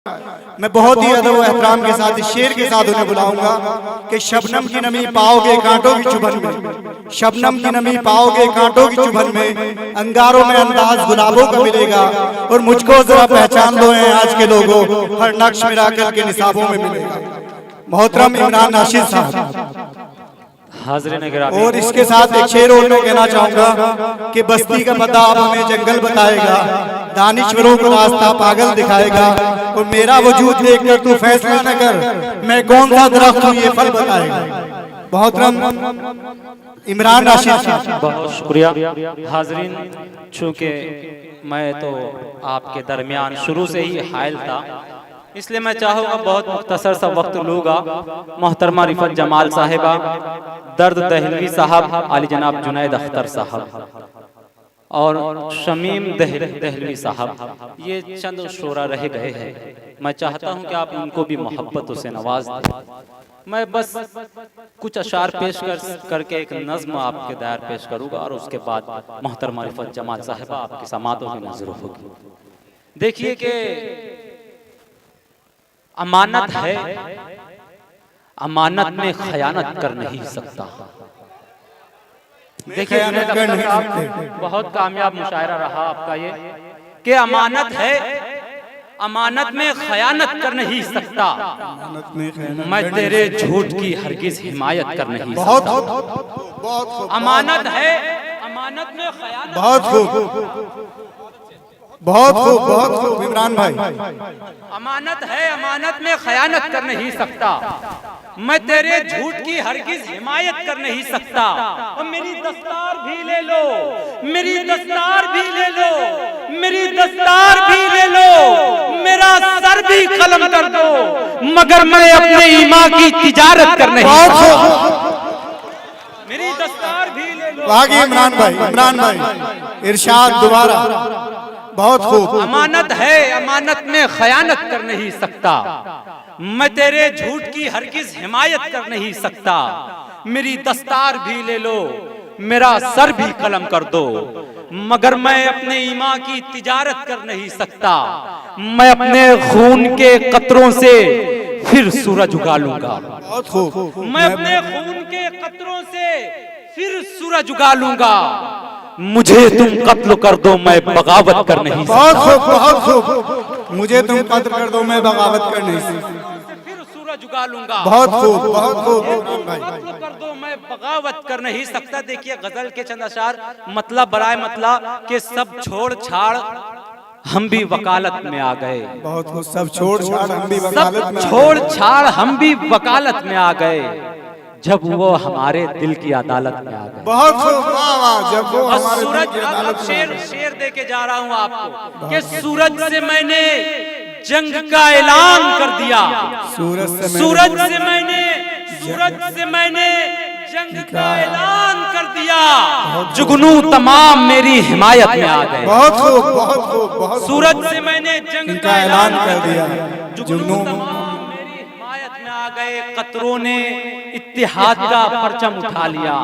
मैं बहुत ही अदब व एहतराम के साथ इस शेर के साथ उन्हें बुलाऊंगा कि शबनम की नमी पाओगे कांटों की चुभन में, शबनम की नमी पाओगे कांटों की चुभन में, अंगारों में अंदाज गुलाबों का मिलेगा। और मुझको जरा पहचान लो हैं आज के लोगों, हर नक्श मिराकल के निसाबों में मिलेगा। मोहतरम इमरान नाशिद साहब और इसके साथ एक शेर और मैं कहना चाहूंगा कि बस्ती का पता अब हमें जंगल बताएगा, दानिश्वरों को रास्ता पागल दिखाएगा। और मेरा वजूद देखकर तू फैसला न कर, मैं कौन सा दरख्त हूँ ये फल बताएगा। मोहतरम इमरान नाशिद साहब। बहुत शुक्रिया हाजरीन, चूँकि मैं तो आपके दरमियान शुरू से ही हायल था, इसलिए मैं चाहूँगा बहुत मुख्तसर सा वक्त लूँगा। मोहतरमा रिफत जमाल साहिबा, दर्द दहलवी साहब, आली जनाब जुनैद अख्तर साहब और शमीम दहलवी साहब, ये चंद शोरा रह गए हैं। मैं चाहता हूँ कि आप उनको भी मोहब्बतों से नवाज दें। मैं बस कुछ अशार पेश करके एक नज़्म आपके दायर पेश करूँगा और उसके बाद मोहतरमा रिफत जमाल साहिबा आपकी समातों में नजर होगी। देखिए कि अमानत है, अमानत में खयानत कर नहीं सकता। देखिए बहुत कामयाब मुशायरा रहा आपका ये कि अमानत है, अमानत में खयानत कर नहीं सकता, मैं तेरे झूठ की हरगिज हिमायत कर नहीं सकता। अमानत है, अमानत में खयानत, बहुत खूब, बहुत खूब, बहुत खूब इमरान भाई। अमानत है, अमानत में खयानत कर नहीं सकता, मैं तेरे झूठ की हरगिज हिमायत कर नहीं सकता। और मेरी दस्तार भी ले लो, मेरी दस्तार भी ले लो, मेरी दस्तार भी ले लो, मेरा सर भी कलम कर दो, मगर मैं अपने ईमान की तिजारत कर नहीं सकता। मेरी दस्तार भी ले लो। आगे इमरान भाई, इमरान भाई इरशाद दोबारा। बहुत खूब। अमानत है, अमानत में खयानत कर नहीं सकता, मैं तेरे झूठ की हरगिज हिमायत कर नहीं सकता। मेरी दस्तार भी ले लो, मेरा सर भी कलम कर दो, मगर मैं अपने ईमान की तिजारत कर नहीं सकता। मैं अपने खून के कतरों से फिर सूरज उगा लूंगा। बहुत खूब। मैं अपने खून के कतरों से फिर सूरज उगा लूंगा। मुझे तुम कत्ल कर दो, मैं बगावत कर नहीं सकता। बहुत खूब, बहुत खूब। मुझे तुम कत्ल कर दो, मैं बगावत कर नहीं सकता। फिर सूरज उगा लूंगा। बहुत खूब, बहुत खूब। कत्ल कर दो, मैं बगावत कर नहीं सकता। देखिए गजल के चंद अशार मतलब बराए मतलब कि सब छोड़ छाड़ हम भी वकालत में आ गए। बहुत खूब। सब छोड़ छाड़ हम भी वकालत में, छोड़ छाड़ हम भी वकालत में आ गए, जब वो हमारे दिल की अदालत में आ गए। बहुत खूब, वाह वाह। जब वो हमारे सूरज, अब शेर दे के जा रहा हूँ आपको कि सूरज से मैंने जंग का ऐलान कर दिया, सूरज से मैंने जंग का ऐलान कर दिया, जुगनू तमाम मेरी हिमायत में आ गए। बहुत खूब, बहुत खूब, बहुत। सूरज से मैंने जंग का ऐलान कर दिया, जुगनू तमाम मेरी हिमायत में आ गए। कतरों ने इत्तेहाद का परचम उठा लिया,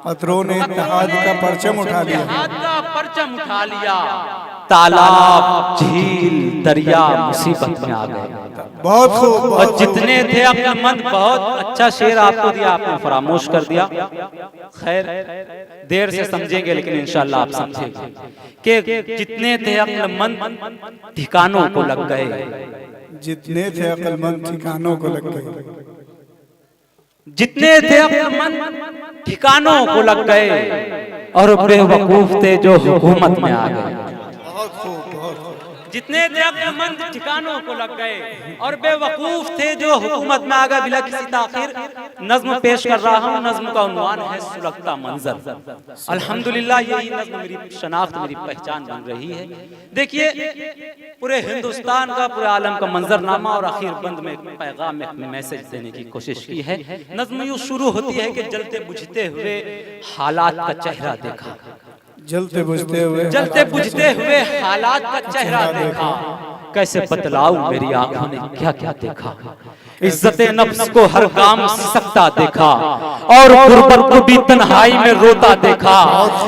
कतरों ने इत्तेहाद का परचम उठा लिया, इत्तेहाद का परचम उठा लिया। तालाब झील दरिया मुसीबत में आ गए। बहुत खूब। और जितने थे अक्लमंद, बहुत अच्छा शेर आपको दिया, आपने फरामोश कर दिया। खैर देर से समझेंगे लेकिन इंशाल्लाह आप समझेंगे कि जितने थे अक्लमंद ठिकानों को लग गए, जितने थे अक्लमंद ठिकानों को लग गए, जितने थे अक्लमंद ठिकानों को लग गए, और बेवकूफ थे जो हुकूमत में आ गए। जितने थे अक्लमंद ठिकानों को लग गए और बेवकूफ थे जो हुकूमत में आ गए। बिला किसी ताखिर नज्म पेश कर रहा हूँ। नज्म का उन्वान है सुलगता मंजर। अल्हम्दुलिल्लाह यही नज्म मेरी शनाख्त, मेरी पहचान बन रही है। देखिए पूरे हिंदुस्तान का, पूरे आलम का मंजरनामा और आखिर बंद में पैगाम में मैसेज देने की कोशिश की है। नज्म यूँ शुरू होती है कि जलते बुझते हुए हालात का चेहरा देखा, जलते बुझते हुए, जलते बुझते हुए हालात का चेहरा देखा, कैसे बतलाऊं मेरी आंखों ने क्या क्या देखा। इज्जते नफ्स को हर काम सिसकता देखा और गुर्बत को भी तन्हाई में रोता देखा।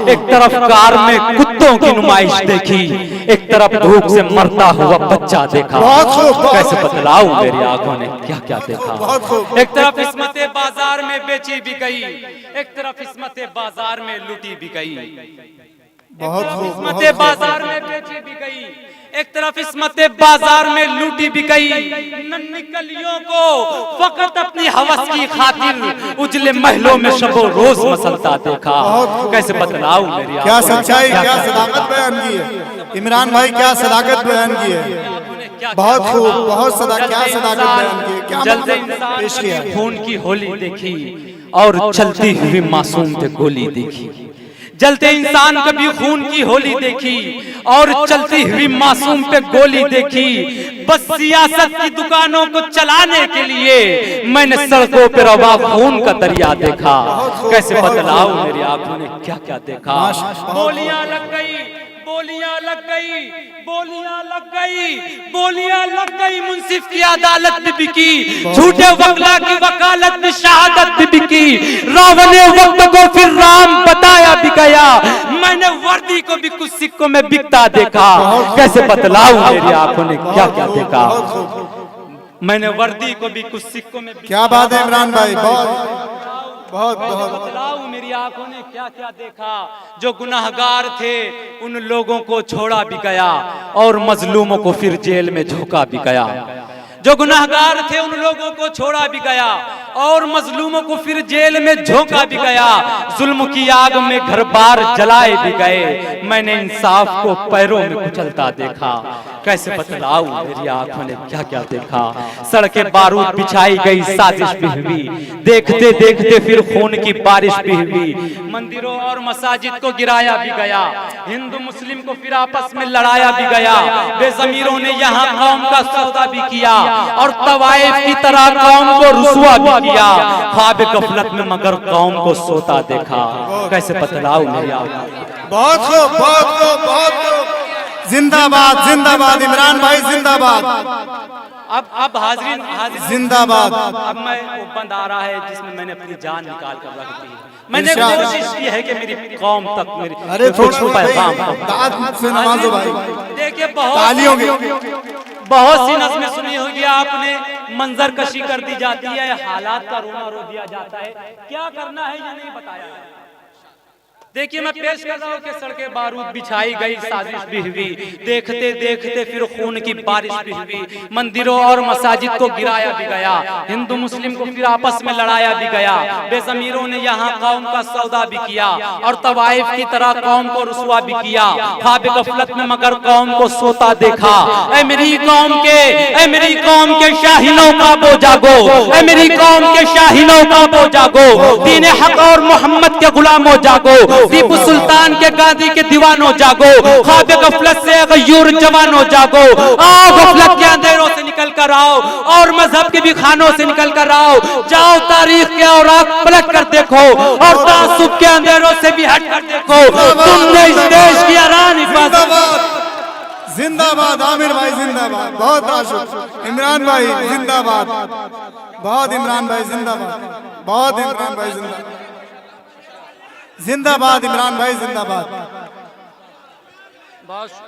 एक तरफ कार में कुत्तों की नुमाइश देखी, एक तरफ भूख से मरता हुआ बच्चा देखा। कैसे बतलाऊं मेरी आंखों ने क्या क्या देखा। एक तरफ इस्मते बाजार में बेची भी गई, एक तरफ इस्मते बाजार में लूटी भी गई। इस्मते बाजार में बेची भी गई, एक तरफ इस्मते बाजार में लूटी भी गई। नन्ही कलियों को फकत अपनी हवस की खातिर उजले महलों में शबो रोज मसलता देखा। कैसे बतलाऊं मेरी क्या सच्चाई, क्या सदाकत बयान की है इमरान भाई, क्या सदाकत बयान की है। बहुत खूब, बहुत क्या सदाकत बयान की है। क्या जलते पेश किया, खून की होली देखी और चलती हुई मासूम पे गोली देखी। जलते इंसान कभी खून की होली देखी और चलती हुई मासूम पे गोली देखी। बस सियासत की दुकानों को चलाने के लिए मैंने सड़कों पे रवा खून का दरिया देखा। कैसे बतलाऊं मेरी आंखों ने क्या क्या देखा। बोलियां लग गई, बोलियां लग गई, बोलियां लग गई, बोलियां लग गई। मुंसिफ की अदालत भी बिकी, झूठे वकला की वकालत में शहादत भी बिकी। रावण वक्त को फिर राम बताया भी गया। मैंने वर्दी को भी कुछ सिक्कों में बिकता देखा। कैसे बतलाऊं मेरी आंखों ने क्या क्या देखा। मैंने वर्दी को भी कुछ सिक्कों में। क्या बात है इमरान भाई, बहुत बतलाऊं मेरी आंखों ने क्या क्या देखा। जो गुनाहगार थे उन लोगों को छोड़ा भी गया और मजलूमों को फिर जेल में झोंका भी गया। जो गुनाहगार थे उन लोगों को छोड़ा भी गया और मजलूमों को फिर जेल में झोंका भी गया। जुल्म की आग में घर बार जलाए भी गए। मैंने इंसाफ को पैरों में कुचलता देखा। कैसे बतलाऊं मेरी आंखों ने क्या क्या देखा। सड़कें बारूद बिछाई गई, साजिश भी हुई, देखते देखते फिर खून की बारिश भी हुई। मंदिरों और मसाजिद को गिराया भी गया, हिंदू मुस्लिम को फिर आपस में लड़ाया भी गया। बेज़मीरों ने यहाँ कौम का सौदा भी किया और तवाइफ की तरह कौम को रुसवा भी किया। ख्वाब गफलत में मगर कौम को सोता देखा। कैसे बतलाऊं मेरी आंखों ने। बहुत खूब, बहुत खूब, बहुत खूब। जिंदाबाद, जिंदाबाद इमरान भाई, जिंदाबाद। अब हाज़रीन जिंदाबाद। अब मैं वो बंद आ रहा है जिसमें मैंने अपनी जान निकाल कर रख दी है। मैंने कोशिश की है कि मेरी कौम तक मेरी अरे कुछ पैगाम से नवाजो भाई। देखिए तालियों की बहुत सी नज़्में सुनी होगी आपने। मंजर कशी कर दी जाती है, हालात का रोना रो दिया जाता है। क्या करना है ये नहीं बताया है। देखिए मैं पेश कर रहा हूँ कि सड़कें बारूद बिछाई गई, साजिश भी हुई, देखते देखते फिर खून की बारिश भी हुई। मंदिरों और मसाजिद को गिराया भी गया, हिंदू मुस्लिम को फिर आपस में लड़ाया भी गया। बेज़मीरों ने यहाँ कौम का सौदा भी किया और तवाइफ की तरह कौम को रुसवा भी किया। ख्वाब गफलत में मगर कौम को सोता देखा। ऐ मेरी कौम के, ऐ मेरी कौम के शाहीनों का बो जागो, ऐ मेरी कौम के शाहीनों का बो जागो। दीन हक और मोहम्मद के गुलामों जागो, टीपू सुल्तान के गांधी के दीवानों जागो। ख्वाब गफलत से गयूर जवानों जागो। आओ गफलत के अंधेरों से निकल कर आओ और मजहब के भी खानों से निकल कर आओ। जाओ तारीख के औराक पलट कर देखो और तासुब के अंधेरों से भी हट कर देखो। तुमने इस देश की आरान हिफाजत। जिंदाबाद आमिर भाई, जिंदाबाद। बहुत आशुक इमरान भाई, जिंदाबाद। बहुत इमरान भाई, जिंदाबाद। बहुत इमरान भाई, जिंदाबाद। जिंदाबाद इमरान भाई, जिंदाबाद।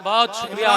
बहुत शुक्रिया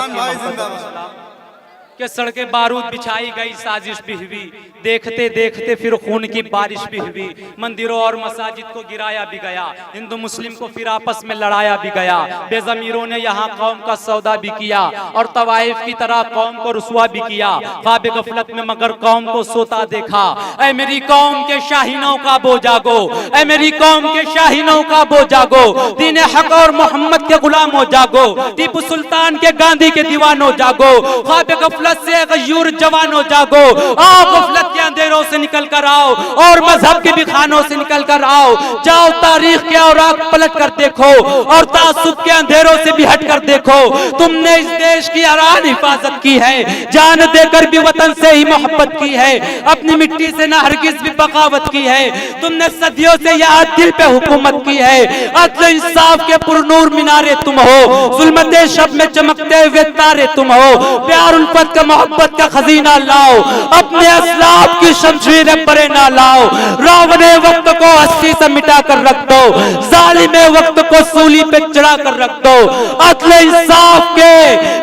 कि सड़कें बारूद बिछाई गई, साजिश भी हुई, देखते देखते फिर खून की बारिश भी हुई। मंदिरों और मसाजिद को गिराया भी गया, हिंदू मुस्लिम को फिर आपस में लड़ाया भी गया। बेज़मीरों ने यहाँ कौम का सौदा भी किया और तवाइफ की तरह कौम को रुसवा भी किया। ख्वाब गफलत में मगर कौम को सोता देखा। ऐ मेरी कौम के शाहीनों का बो जागो, ऐ मेरी कौम के शाहीनों का बो जागो। दीन हक और मोहम्मद के गुलामों जागो, टीपू सुल्तान के गांधी के दीवानों जागो। ख्वाब गफलत से गयूर जवानों जागो। आओ गफलत के अंधेरों अंधेरों से निकल कर आओ और मजहब के भी खानों से निकल कर आओ। जाओ तारीख के औराक पलट कर देखो और तासुब के अंधेरों से भी हट कर देखो। तुमने इस देश की आरान हिफाजत की है, जान देकर भी वतन से ही मोहब्बत की है, अपनी मिट्टी से ना हरगिज भी बगावत की है। तुमने सदियों से यहाँ दिल पे हुकूमत की है। अदल इंसाफ के पुरनूर मीनारे तुम हो, जुल्मते शब में चमकते हुए तारे तुम हो। प्यार उल्फत का मोहब्बत का खजीना लाओ, अपने असलाफ की शमशीरें परे ना लाओ। रावणे वक्त को हस्ती से मिटा कर रख दो, जालिमे वक्त को सूली पे चढ़ा कर रख दो। अदल इंसाफ के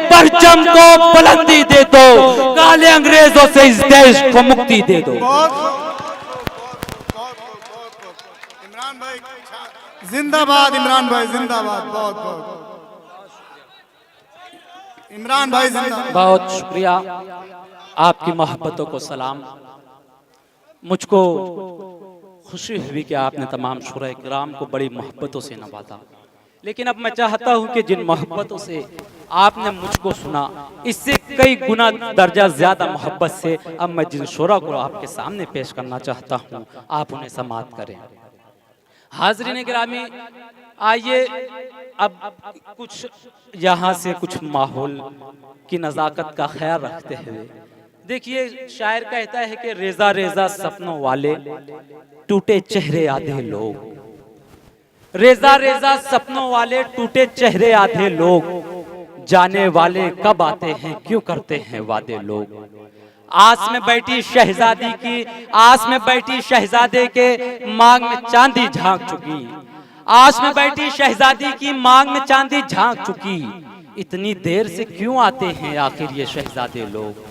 परचम को बुलंदी दे दो, काले अंग्रेजों से इस देश को मुक्ति दे दो। इमरान भाई जिंदाबाद, इमरान भाई जिंदाबाद, बहुत बहुत इमरान भाई जिंदाबाद। बहुत शुक्रिया, आपकी मोहब्बतों को सलाम। मुझको खुशी हुई कि आपने तमाम शुरा किराम को बड़ी मोहब्बतों से नवाजा, लेकिन अब मैं चाहता हूं कि जिन मोहब्बतों से आपने मुझको सुना, इससे कई गुना दर्जा ज्यादा मोहब्बत से अब मैं जिन शुरा को आपके सामने पेश करना चाहता हूं, आप उन्हें समाअत करें। हाज़रीन गिरामी, आइए अब कुछ यहाँ से कुछ माहौल की नज़ाकत का ख्याल रखते हुए, देखिए शायर कहता है कि रेजा रेजा सपनों वाले टूटे चेहरे आधे लोग, रेजा रेजा सपनों वाले टूटे चेहरे आधे लोग, जाने वाले कब आते हैं क्यों करते हैं वादे लोग। आस में बैठी शहजादी की, आस में बैठी शहजादे के मांग में चांदी झांक चुकी, आस में बैठी शहजादी की मांग में चांदी झांक चुकी। इतनी देर से क्यों आते हैं आखिर ये शहजादे लोग।